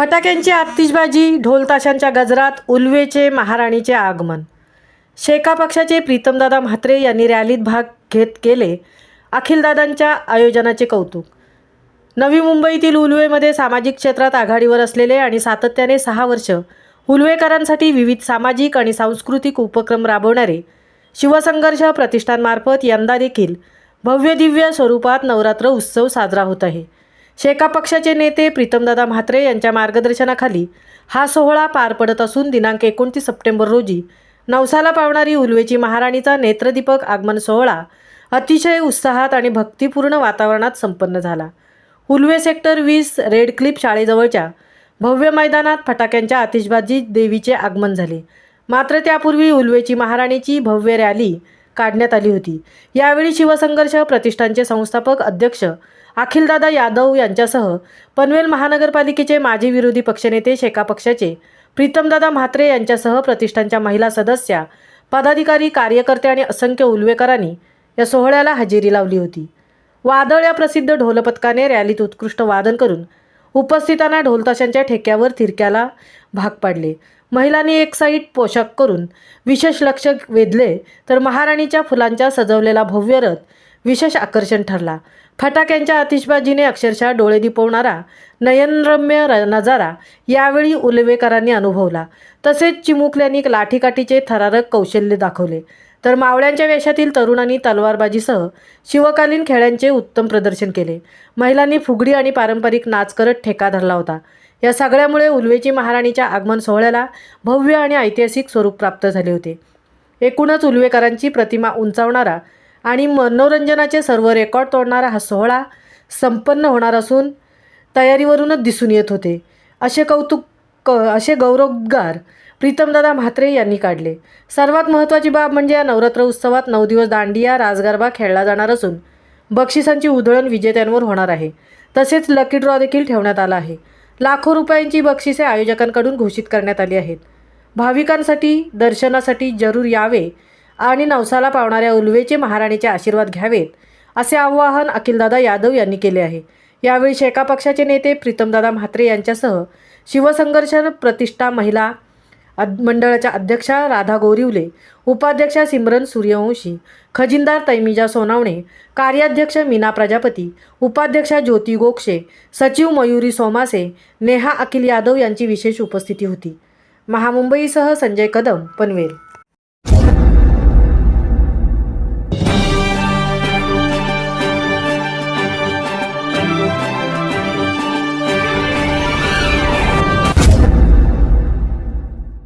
फटाक्यांची आतिषबाजी, ढोलताशांच्या गजरात उल्वेचे महाराणीचे आगमन। शेका पक्षाचे प्रीतमदादा म्हात्रे यांनी रॅलीत भाग घेत केले अखिलदादांच्या आयोजनाचे कौतुक। नवी मुंबईतील उल्वेमध्ये सामाजिक क्षेत्रात आघाडीवर असलेले आणि सातत्याने 6 वर्ष उल्वेकरांसाठी विविध सामाजिक आणि सांस्कृतिक उपक्रम राबवणारे शिवसंघर्ष प्रतिष्ठानमार्फत यंदा देखील भव्य दिव्य स्वरूपात नवरात्र उत्सव साजरा होत आहे। शेका पक्षाचे नेते प्रीतमदादा म्हात्रे यांच्या मार्गदर्शनाखाली हा सोहळा पार पडत असून दिनांक 29 सप्टेंबर रोजी नवसाला पावणारी उल्वेची महाराणीचा नेत्रदीपक आगमन सोहळा अतिशय उत्साहात आणि भक्तिपूर्ण वातावरणात संपन्न झाला। उल्वे सेक्टर 20 रेड क्लिफ शाळेजवळच्या भव्य मैदानात फटाक्यांच्या आतिषबाजीत देवीचे आगमन झाले। मात्र त्यापूर्वी उल्वेची महाराणीची भव्य रॅली काढण्यात आली होती। यावेळी शिवसंघर्ष प्रतिष्ठानचे संस्थापक अध्यक्ष अखिलदादा यादव यांच्यासह पनवेल महानगरपालिकेचे माजी विरोधी पक्षनेते शेका पक्षाचे प्रीतमदादा म्हात्रे यांच्यासह प्रतिष्ठानच्या महिला सदस्या, पदाधिकारी, कार्यकर्ते आणि असंख्य उल्वेकरांनी या सोहळ्याला हजेरी लावली होती। वादळ या प्रसिद्ध ढोलपथकाने रॅलीत उत्कृष्ट वादन करून उपस्थितांना ढोलताशांच्या ठेक्यावर थिरक्याला भाग पाडले। महिलांनी एक साईड पोशाख करून विशेष लक्ष वेधले तर महाराणीच्या फुलांचा सजवलेला भव्य रथ विशेष आकर्षण ठरला। फटाक्यांच्या आतिषबाजीने अक्षरशः डोळे दिपवणारा नयनरम्य नजारा यावेळी उल्वेकरांनी अनुभवला। तसेच चिमुकल्यांनी लाठीकाठीचे थरारक कौशल्य दाखवले तर मावळ्यांच्या वेशातील तरुणांनी तलवारबाजीसह शिवकालीन खेळांचे उत्तम प्रदर्शन केले। महिलांनी फुगडी आणि पारंपरिक नाच करत ठेका धरला होता। या सगळ्यामुळे उल्वेची महाराणीच्या आगमन सोहळ्याला भव्य आणि ऐतिहासिक स्वरूप प्राप्त झाले होते। एकूणच उल्वेकरांची प्रतिमा उंचावणारा आणि मनोरंजनाचे सर्व रेकॉर्ड तोडणारा हा सोहळा संपन्न होणार असून तयारीवरूनच दिसून येत होते, असे गौरवोद्गार प्रीतमदादा म्हात्रे यांनी काढले। सर्वात महत्त्वाची बाब म्हणजे या नवरात्र उत्सवात 9 दिवस दांडिया राजगरबा खेळला जाणार असून बक्षिसांची उधळण विजेत्यांवर होणार आहे। तसेच लकी ड्रॉ देखील ठेवण्यात आला आहे। लाखो रुपयांची बक्षिसे आयोजकांकडून घोषित करण्यात आली आहेत। भाविकांसाठी दर्शनासाठी जरूर यावे आणि नवसाला पावणाऱ्या उल्वेचे महाराणीचे आशीर्वाद घ्यावेत असे आवाहन अखिलदादा यादव यांनी केले आहे। यावेळी शेका पक्षाचे नेते प्रीतमदादा म्हात्रे यांच्यासह शिवसंघर्ष प्रतिष्ठा महिला मंडळाच्या अध्यक्षा राधा गोरिवले, उपाध्यक्षा सिमरन सूर्यवंशी, खजिनदार तैमिजा सोनावणे, कार्याध्यक्ष मीना प्रजापती, उपाध्यक्षा ज्योती गोक्षे, सचिव मयुरी सोमासे, नेहा अखिल यादव यांची विशेष उपस्थिती होती। महामुंबईसह संजय कदम, पनवेल।